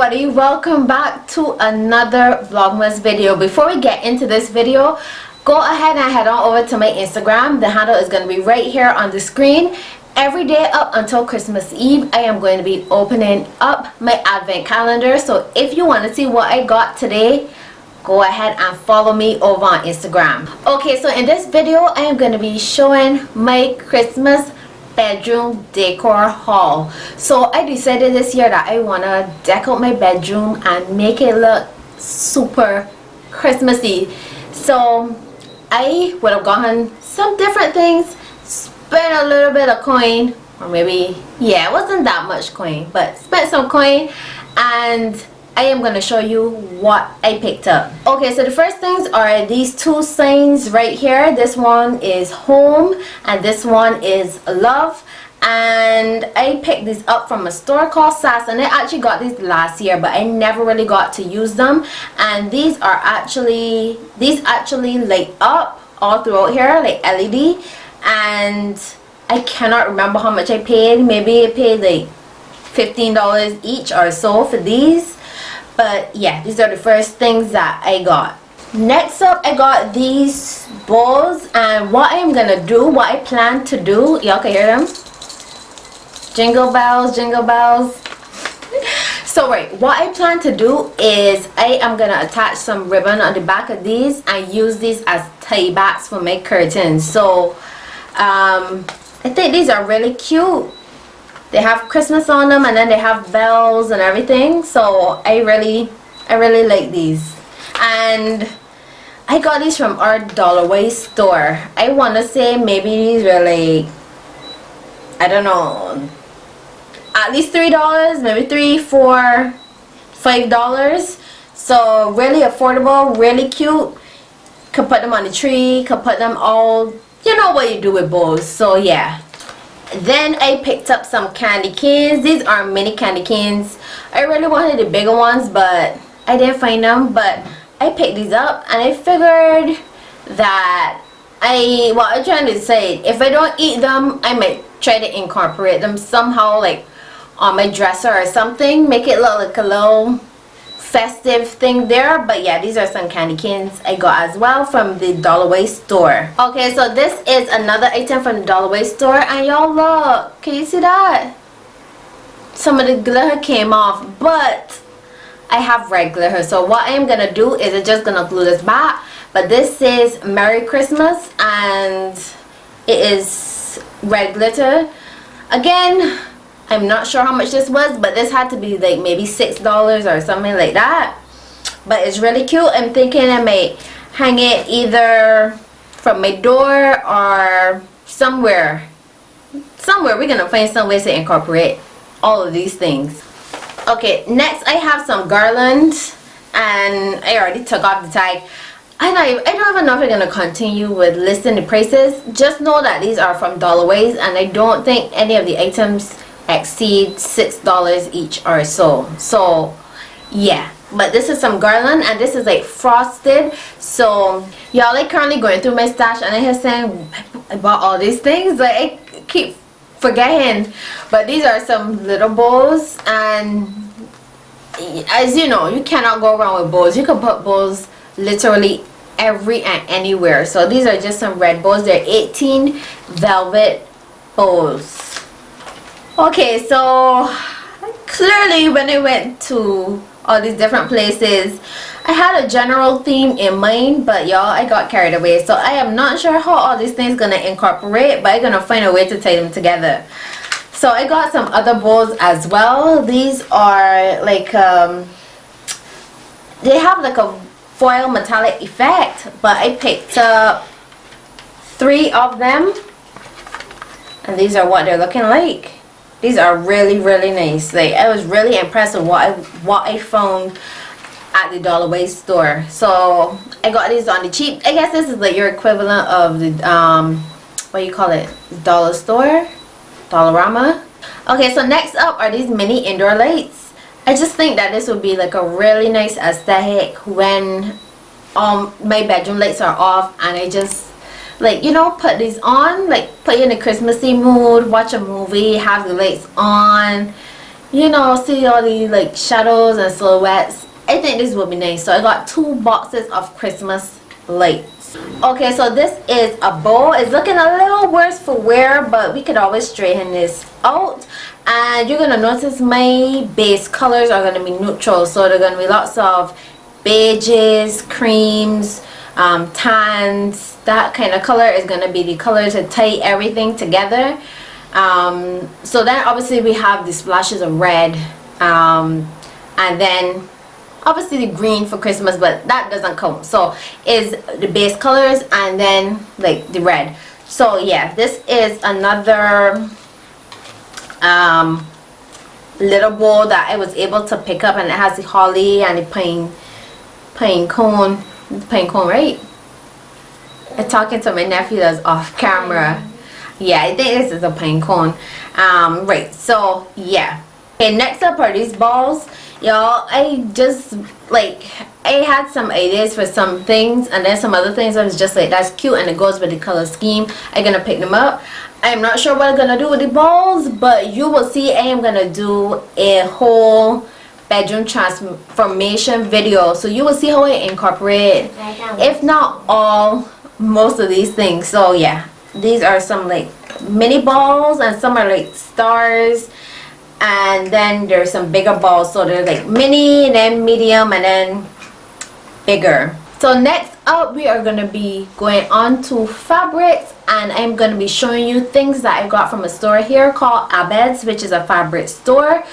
everybody, welcome back to another Vlogmas video. Before we get into this video, go ahead and head on over to my Instagram. The handle is going to be right here on the screen. Every day up until Christmas Eve, I am going to be opening up my advent calendar. So if you want to see what I got today, go ahead and follow me over on Instagram. Okay, so in this video, I am going to be showing my Christmas bedroom decor haul. So I decided this year that I want to deck out my bedroom and make it look super Christmassy. So I would have gotten some different things, spent a little bit of coin, or maybe, yeah, it wasn't that much coin, but spent some coin, and I am going to show you what I picked up. Okay, so the first things are these two signs right here. This one is home and this one is love, and I picked these up from a store called Sass, and I actually got these last year, but I never really got to use them. And these actually light up all throughout here like LED, and I cannot remember how much I paid. Maybe I paid like $15 each or so for these. But yeah, these are the first things that I got. Next up, I got these bowls, and what I'm gonna do, what I plan to do, y'all can hear them, jingle bells, jingle bells. So right, what I plan to do is I am gonna attach some ribbon on the back of these and use these as tie backs for my curtains. So I think these are really cute. They have Christmas on them, and then they have bells and everything. So I really like these. And I got these from our Dollar Waste store. I want to say maybe these were like, I don't know, at least $3, maybe $3, $4, $5. So really affordable, really cute. Could put them on the tree, could put them all, you know what you do with bowls. So yeah. Then I picked up some candy canes. These are mini candy canes. I really wanted the bigger ones, but I didn't find them. But I picked these up, and I figured that what I'm trying to say, if I don't eat them, I might try to incorporate them somehow, like on my dresser or something, make it look like a little festive thing there. But yeah, these are some candy canes I got as well from the Dollar Waste store. Okay, so this is another item from the Dollar Waste store, and y'all look, can you see that? Some of the glitter came off, but I have red glitter. So what I am gonna do is I'm just gonna glue this back. But this is Merry Christmas, and it is red glitter. Again, I'm not sure how much this was, but this had to be like maybe $6 or something like that. But it's really cute. I'm thinking I might hang it either from my door or somewhere. We're gonna find some ways to incorporate all of these things. Okay, next I have some Garland, and I already took off the tag. And I don't even know if I'm going to continue with listing the prices. Just know that these are from Dollar Waste, and I don't think any of the items exceed $6 each or so. So yeah, but this is some Garland, and this is like frosted. So y'all, like currently going through my stash, and I have saying I bought all these things, like I keep forgetting. But these are some little bowls, and as you know, you cannot go wrong with bowls. You can put bowls literally every and anywhere. So these are just some red bowls. They're 18 velvet bowls. Okay, so clearly when I went to all these different places, I had a general theme in mind, but y'all, I got carried away. So I am not sure how all these things gonna incorporate, but I'm gonna find a way to tie them together. So I got some other bowls as well. These are like they have like a foil metallic effect, but I picked up 3 of them, and these are what they're looking like. These are really nice. Like, I was really impressed with what I found at the Dollar Waste store. So I got these on the cheap. I guess this is like your equivalent of the what do you call it, dollar store, Dollarama. Okay, so next up are these mini indoor lights. I just think that this would be like a really nice aesthetic when my bedroom lights are off, and I just like, you know, put these on, like put you in a Christmassy mood, watch a movie, have the lights on. you know, see all the like shadows and silhouettes. I think this will be nice. So I got 2 boxes of Christmas lights. Okay, so this is a bow. It's looking a little worse for wear, but we could always straighten this out. And you're gonna notice my base colors are gonna be neutral, so they're gonna be lots of beiges, creams, tans. That kind of color is gonna be the color to tie everything together. So then obviously we have the splashes of red, and then obviously the green for Christmas, but that doesn't count. So is the base colors and then like the red. So yeah, this is another little bowl that I was able to pick up, and it has the holly and the pine cone, right? I'm talking to my nephew that's off camera. Yeah, I think this is a pine cone. Right, so yeah. Okay, next up are these balls. Y'all, I just like, I had some ideas for some things, and then some other things I was just like, that's cute and it goes with the color scheme. I'm gonna pick them up. I'm not sure what I'm gonna do with the balls, but you will see. I am gonna do a whole bedroom transformation video, so you will see how I incorporate, if not all, most of these things. So yeah, these are some like mini balls, and some are like stars, and then there's some bigger balls, so they're like mini and then medium and then bigger. So next up we are going to be going on to fabrics, and I'm going to be showing you things that I got from a store here called Abed's, which is a fabric store.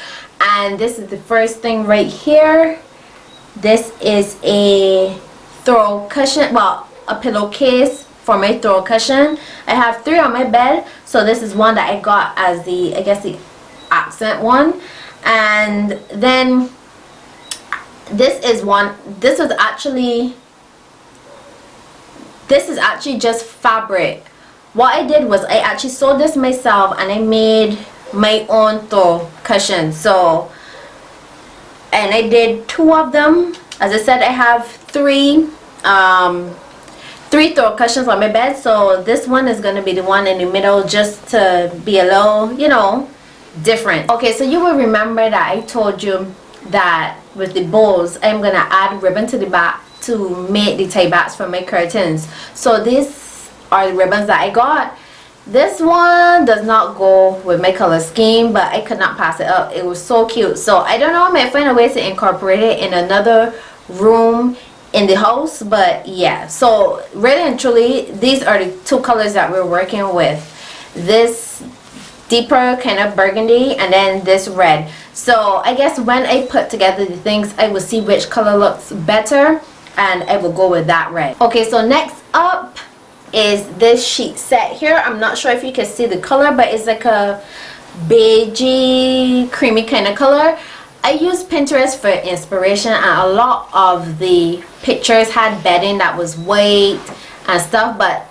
And this is the first thing right here. This is a throw cushion, well, a pillowcase for my throw cushion. I have 3 on my bed, so this is one that I got as the, I guess, the accent one. And then this is one, this is actually just fabric. What I did was I actually sewed this myself, and I made my own throw cushion. So, and I did 2 of them. As I said, I have 3 throw cushions on my bed, so this one is going to be the one in the middle, just to be a little, you know, different. Okay, so you will remember that I told you that with the bows I'm gonna add ribbon to the back to make the tie backs for my curtains. So these are the ribbons that I got. This one does not go with my color scheme, but I could not pass it up. It was so cute. So I don't know, I might find a way to incorporate it in another room in the house, but yeah. So really and truly, these are the 2 colors that we're working with. This deeper kind of burgundy, and then this red. So I guess when I put together the things, I will see which color looks better, and I will go with that red. Okay, so next up is this sheet set here. I'm not sure if you can see the color, but it's like a beigey creamy kind of color. I used Pinterest for inspiration, and a lot of the pictures had bedding that was white and stuff, but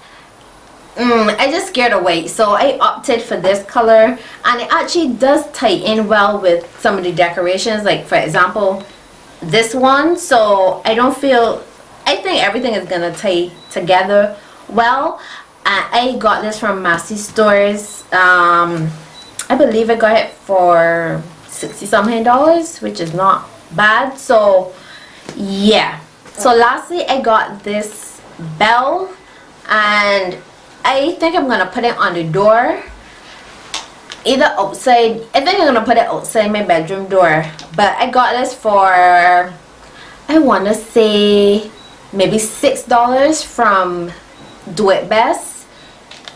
I just scared away, so I opted for this color, and it actually does tie in well with some of the decorations, like for example this one. So I think everything is gonna tie together well. I got this from Massey Stores. I believe I got it for $60-something, which is not bad. So yeah. So lastly, I got this bell, and I think I'm gonna put it on the door, either outside. I think I'm gonna put it outside my bedroom door, but I got this for, I want to say maybe $6 from Do It Best.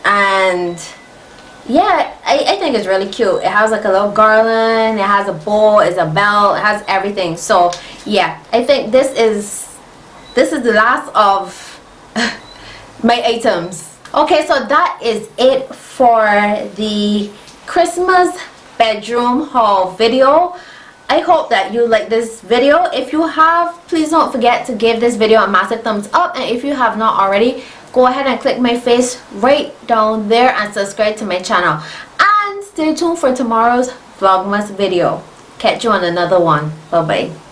And yeah, I think it's really cute. It has like a little garland, it has a bowl, it's a bell, it has everything. So yeah, I think this is the last of my items. Okay, so that is it for the Christmas bedroom haul video. I hope that you like this video. If you have, please don't forget to give this video a massive thumbs up, and if you have not already, go ahead and click my face right down there and subscribe to my channel, and stay tuned for tomorrow's Vlogmas video. Catch you on another one. Bye bye.